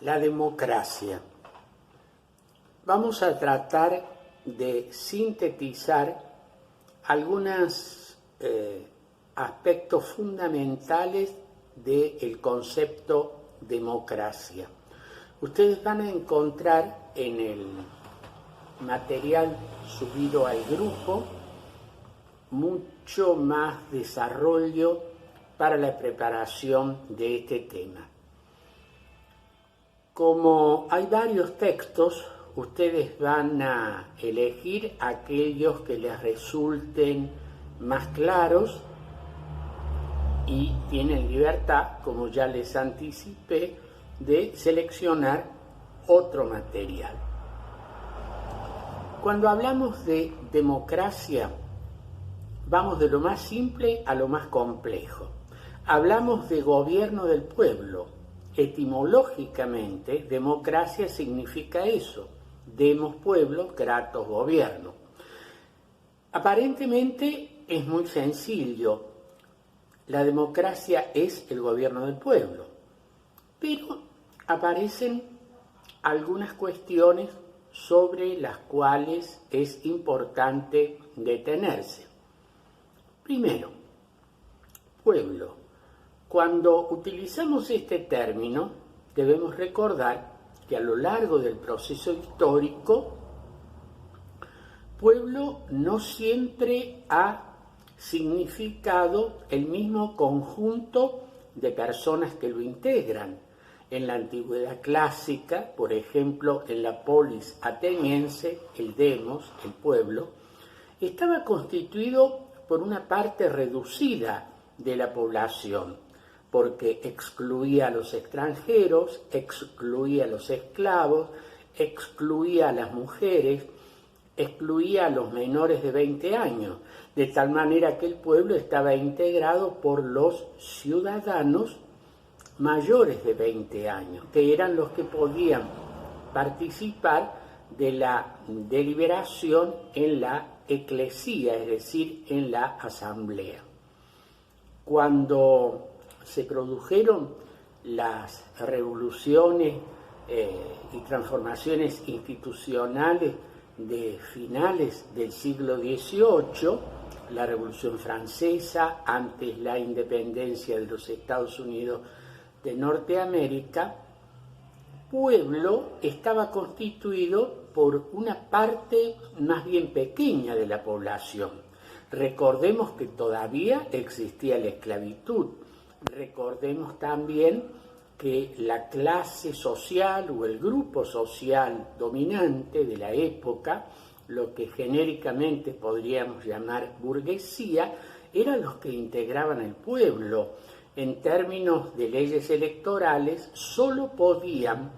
La democracia. Vamos a tratar de sintetizar algunos aspectos fundamentales del concepto democracia. Ustedes van a encontrar en el material subido al grupo mucho más desarrollo para la preparación de este tema. Como hay varios textos, ustedes van a elegir aquellos que les resulten más claros y tienen libertad, como ya les anticipé, de seleccionar otro material. Cuando hablamos de democracia, vamos de lo más simple a lo más complejo. Hablamos de gobierno del pueblo. Etimológicamente, democracia significa eso: demos pueblo, kratos gobierno. Aparentemente es muy sencillo. La democracia es el gobierno del pueblo, pero aparecen algunas cuestiones sobre las cuales es importante detenerse. Primero, pueblo. Cuando utilizamos este término, debemos recordar que a lo largo del proceso histórico, pueblo no siempre ha significado el mismo conjunto de personas que lo integran. En la antigüedad clásica, por ejemplo, en la polis ateniense, el demos, el pueblo, estaba constituido por una parte reducida de la población, porque excluía a los extranjeros, excluía a los esclavos, excluía a las mujeres, excluía a los menores de 20 años, de tal manera que el pueblo estaba integrado por los ciudadanos mayores de 20 años, que eran los que podían participar de la deliberación en la eclesía, es decir, en la asamblea. Cuando se produjeron las revoluciones y transformaciones institucionales de finales del siglo XVIII, la Revolución Francesa, antes la independencia de los Estados Unidos de Norteamérica, pueblo estaba constituido por una parte más bien pequeña de la población. Recordemos que todavía existía la esclavitud. Recordemos también que la clase social o el grupo social dominante de la época, lo que genéricamente podríamos llamar burguesía, eran los que integraban el pueblo. En términos de leyes electorales, solo podían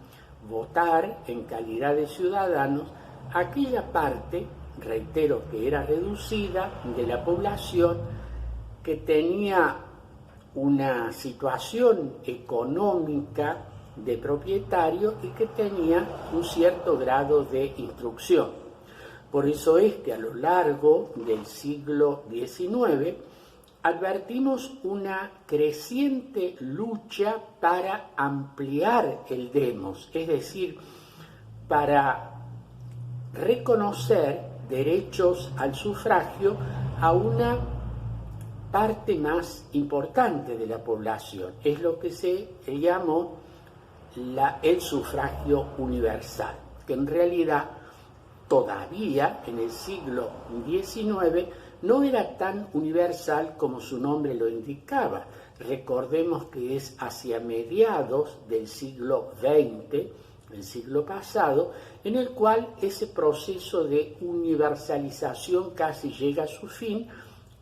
votar en calidad de ciudadanos aquella parte, reitero que era reducida, de la población que tenía una situación económica de propietario y que tenía un cierto grado de instrucción. Por eso es que a lo largo del siglo XIX advertimos una creciente lucha para ampliar el demos, es decir, para reconocer derechos al sufragio a una parte más importante de la población. Es lo que se llamó el sufragio universal, que en realidad todavía en el siglo XIX no era tan universal como su nombre lo indicaba. Recordemos que es hacia mediados del siglo XX, el siglo pasado, en el cual ese proceso de universalización casi llega a su fin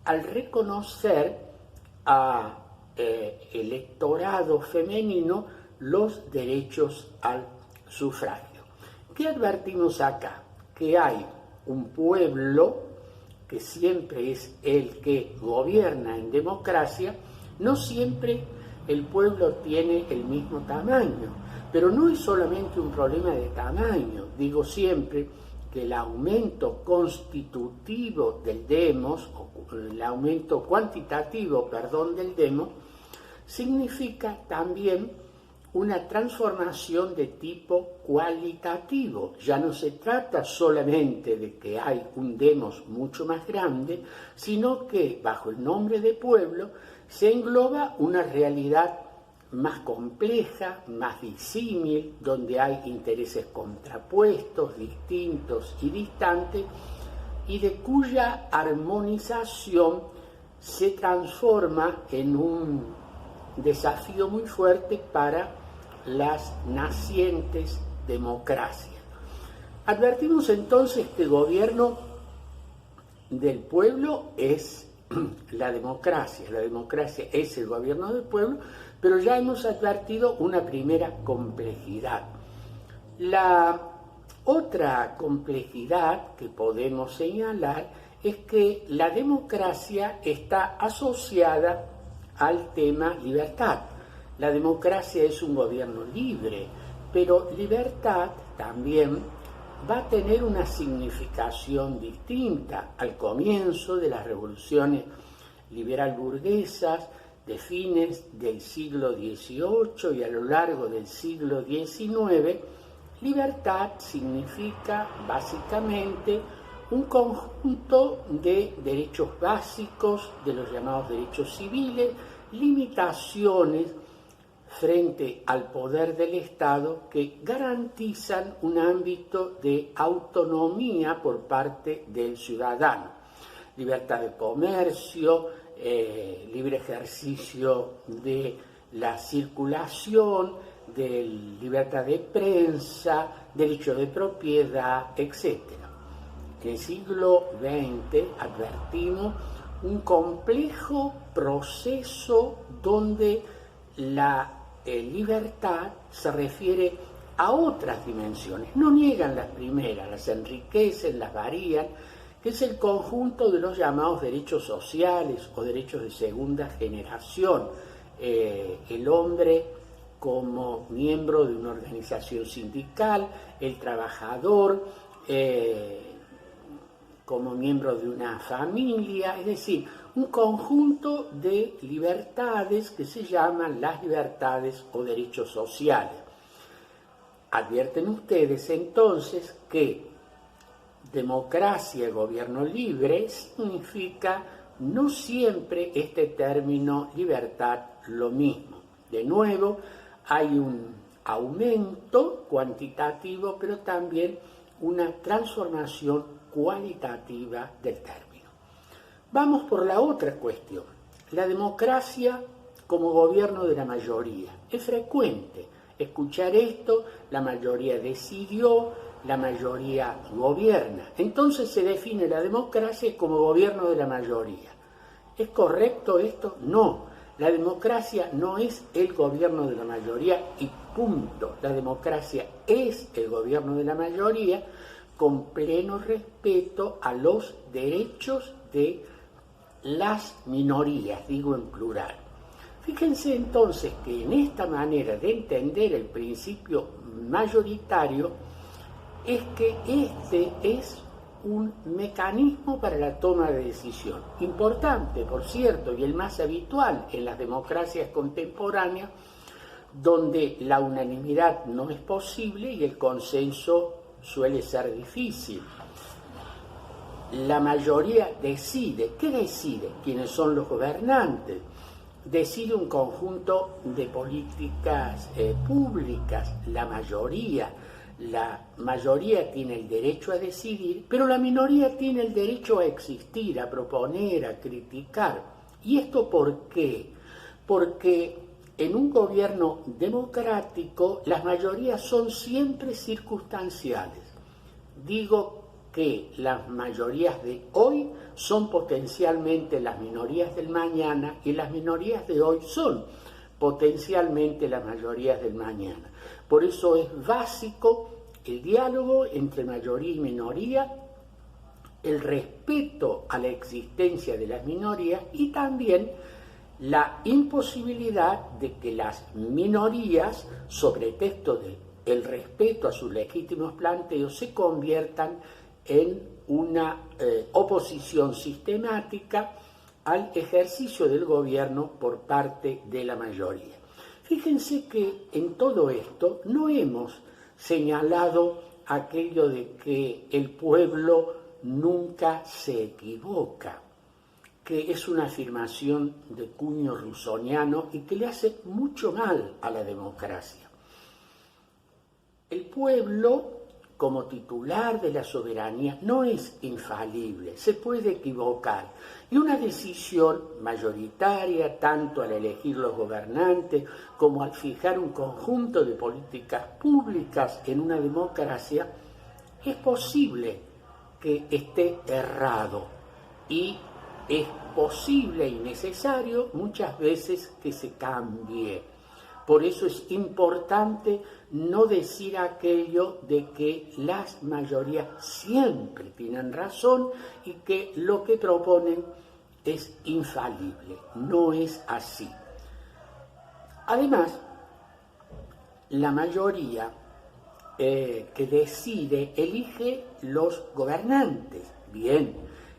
al reconocer al electorado femenino los derechos al sufragio. ¿Qué advertimos acá? Que hay un pueblo que siempre es el que gobierna en democracia. No siempre el pueblo tiene el mismo tamaño, pero no es solamente un problema de tamaño. Digo siempre que el aumento constitutivo del demos, o el aumento cuantitativo, del demos, significa también una transformación de tipo cualitativo. Ya no se trata solamente de que hay un demos mucho más grande, sino que bajo el nombre de pueblo se engloba una realidad más compleja, más disímil, donde hay intereses contrapuestos, distintos y distantes, y de cuya armonización se transforma en un desafío muy fuerte para las nacientes democracias. Advertimos entonces que el gobierno del pueblo es la democracia es el gobierno del pueblo, pero ya hemos advertido una primera complejidad. La otra complejidad que podemos señalar es que la democracia está asociada al tema libertad. La democracia es un gobierno libre, pero libertad también va a tener una significación distinta. Al comienzo de las revoluciones liberal burguesas de fines del siglo XVIII y a lo largo del siglo XIX, libertad significa básicamente un conjunto de derechos básicos, de los llamados derechos civiles, limitaciones frente al poder del Estado que garantizan un ámbito de autonomía por parte del ciudadano. Libertad de comercio, libre ejercicio de la circulación, de libertad de prensa, derecho de propiedad, etc. En el siglo XX advertimos un complejo proceso donde la libertad se refiere a otras dimensiones, no niegan las primeras, las enriquecen, las varían, que es el conjunto de los llamados derechos sociales o derechos de segunda generación. El hombre como miembro de una organización sindical, el trabajador como miembro de una familia, es decir, un conjunto de libertades que se llaman las libertades o derechos sociales. Advierten ustedes entonces que democracia y gobierno libre significa no siempre este término libertad lo mismo. De nuevo, hay un aumento cuantitativo, pero también una transformación cualitativa del término. Vamos por la otra cuestión, la democracia como gobierno de la mayoría. Es frecuente escuchar esto, la mayoría decidió, la mayoría gobierna. Entonces se define la democracia como gobierno de la mayoría. ¿Es correcto esto? No. La democracia no es el gobierno de la mayoría y punto. La democracia es el gobierno de la mayoría con pleno respeto a los derechos de las minorías, digo en plural. Fíjense entonces que en esta manera de entender el principio mayoritario es que este es un mecanismo para la toma de decisión. Importante, por cierto, y el más habitual en las democracias contemporáneas, donde la unanimidad no es posible y el consenso suele ser difícil. La mayoría decide. ¿Qué decide? ¿Quiénes son los gobernantes? Decide un conjunto de políticas públicas. La mayoría tiene el derecho a decidir, pero la minoría tiene el derecho a existir, a proponer, a criticar. ¿Y esto por qué? Porque en un gobierno democrático las mayorías son siempre circunstanciales. Digo que las mayorías de hoy son potencialmente las minorías del mañana y las minorías de hoy son potencialmente las mayorías del mañana. Por eso es básico el diálogo entre mayoría y minoría, el respeto a la existencia de las minorías y también la imposibilidad de que las minorías, sobre texto del respeto a sus legítimos planteos, se conviertan en una oposición sistemática al ejercicio del gobierno por parte de la mayoría. Fíjense que en todo esto no hemos señalado aquello de que el pueblo nunca se equivoca, que es una afirmación de cuño rusoniano y que le hace mucho mal a la democracia. El pueblo, como titular de la soberanía, no es infalible, se puede equivocar. Y una decisión mayoritaria, tanto al elegir los gobernantes como al fijar un conjunto de políticas públicas en una democracia, es posible que esté errado y es posible y necesario muchas veces que se cambie. Por eso es importante no decir aquello de que las mayorías siempre tienen razón y que lo que proponen es infalible. No es así. Además, la mayoría que decide elige los gobernantes. Bien,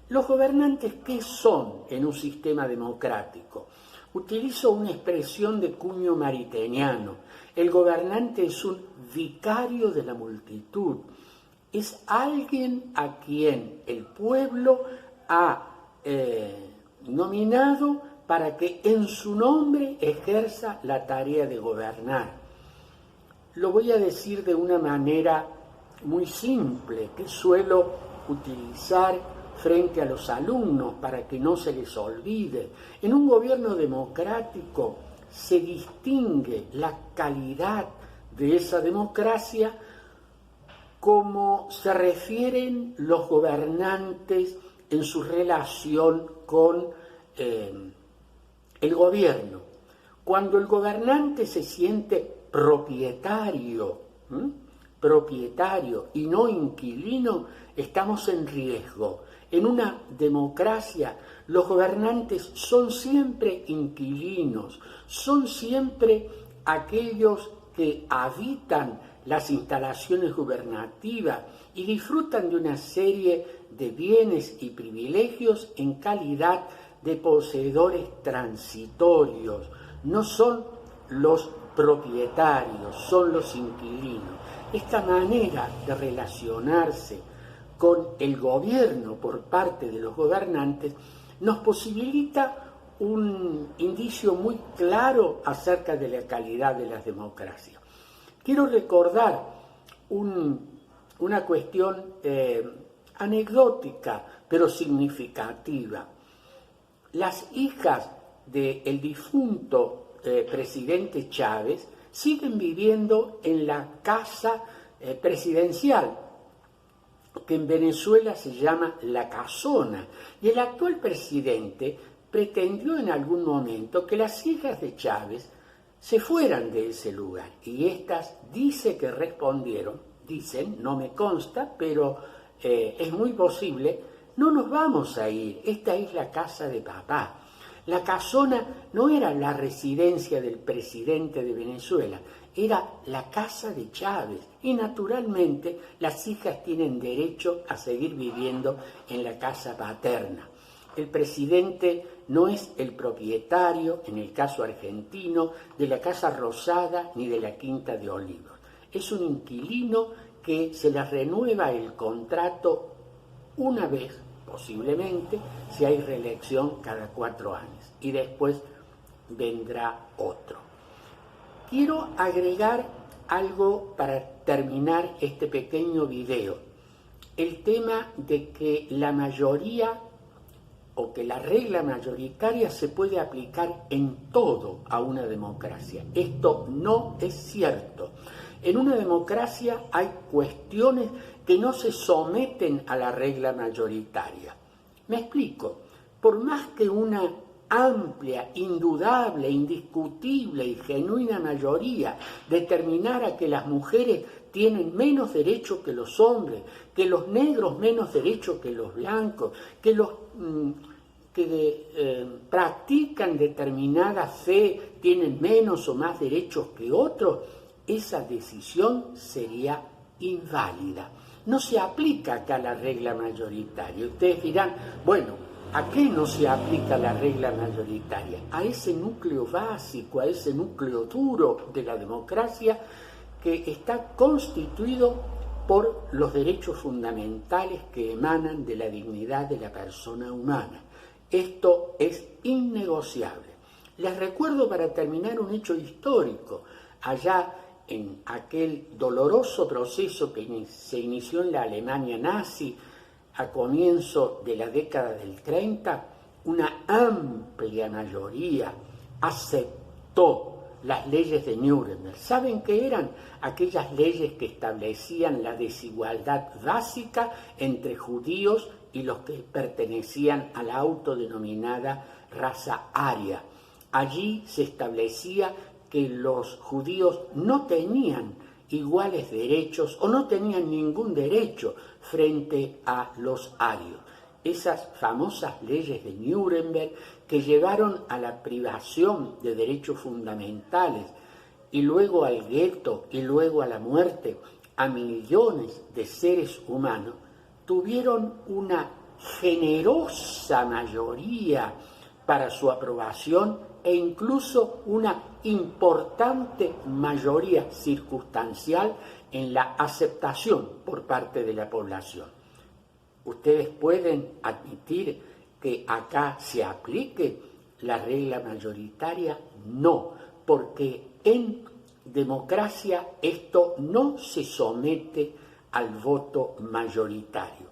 ¿los gobernantes qué son en un sistema democrático? Utilizo una expresión de cuño mariteniano. El gobernante es un vicario de la multitud. Es alguien a quien el pueblo ha nominado para que en su nombre ejerza la tarea de gobernar. Lo voy a decir de una manera muy simple, que suelo utilizar frente a los alumnos para que no se les olvide. En un gobierno democrático se distingue la calidad de esa democracia como se refieren los gobernantes en su relación con el gobierno. Cuando el gobernante se siente propietario y no inquilino, estamos en riesgo. En una democracia, los gobernantes son siempre inquilinos, son siempre aquellos que habitan las instalaciones gubernativas y disfrutan de una serie de bienes y privilegios en calidad de poseedores transitorios. No son los propietarios, son los inquilinos. Esta manera de relacionarse con el gobierno por parte de los gobernantes nos posibilita un indicio muy claro acerca de la calidad de las democracias. Quiero recordar una cuestión anecdótica, pero significativa. Las hijas del difunto presidente Chávez siguen viviendo en la casa presidencial, que en Venezuela se llama La Casona, y el actual presidente pretendió en algún momento que las hijas de Chávez se fueran de ese lugar, y estas dicen, no me consta, pero es muy posible, no nos vamos a ir, esta es la casa de papá. La Casona no era la residencia del presidente de Venezuela, era la casa de Chávez, y naturalmente las hijas tienen derecho a seguir viviendo en la casa paterna. El presidente no es el propietario, en el caso argentino, de la Casa Rosada ni de la Quinta de Olivos. Es un inquilino que se le renueva el contrato una vez, posiblemente, si hay reelección cada 4 años, y después vendrá otro. Quiero agregar algo para terminar este pequeño video. El tema de que la mayoría o que la regla mayoritaria se puede aplicar en todo a una democracia. Esto no es cierto. En una democracia hay cuestiones que no se someten a la regla mayoritaria. Me explico. Por más que una amplia, indudable, indiscutible y genuina mayoría determinara que las mujeres tienen menos derechos que los hombres, que los negros menos derechos que los blancos, que los que practican determinada fe tienen menos o más derechos que otros, esa decisión sería inválida. No se aplica acá la regla mayoritaria. Ustedes dirán, bueno, ¿A qué no se aplica la regla mayoritaria? A ese núcleo básico, a ese núcleo duro de la democracia que está constituido por los derechos fundamentales que emanan de la dignidad de la persona humana. Esto es innegociable. Les recuerdo para terminar un hecho histórico. Allá en aquel doloroso proceso que se inició en la Alemania nazi a comienzo de la década del 30, una amplia mayoría aceptó las leyes de Nuremberg. ¿Saben qué eran? Aquellas leyes que establecían la desigualdad básica entre judíos y los que pertenecían a la autodenominada raza aria. Allí se establecía que los judíos no tenían iguales derechos o no tenían ningún derecho frente a los arios. Esas famosas leyes de Nuremberg que llevaron a la privación de derechos fundamentales y luego al gueto y luego a la muerte a millones de seres humanos, tuvieron una generosa mayoría para su aprobación e incluso una importante mayoría circunstancial en la aceptación por parte de la población. ¿Ustedes pueden admitir que acá se aplique la regla mayoritaria? No, porque en democracia esto no se somete al voto mayoritario.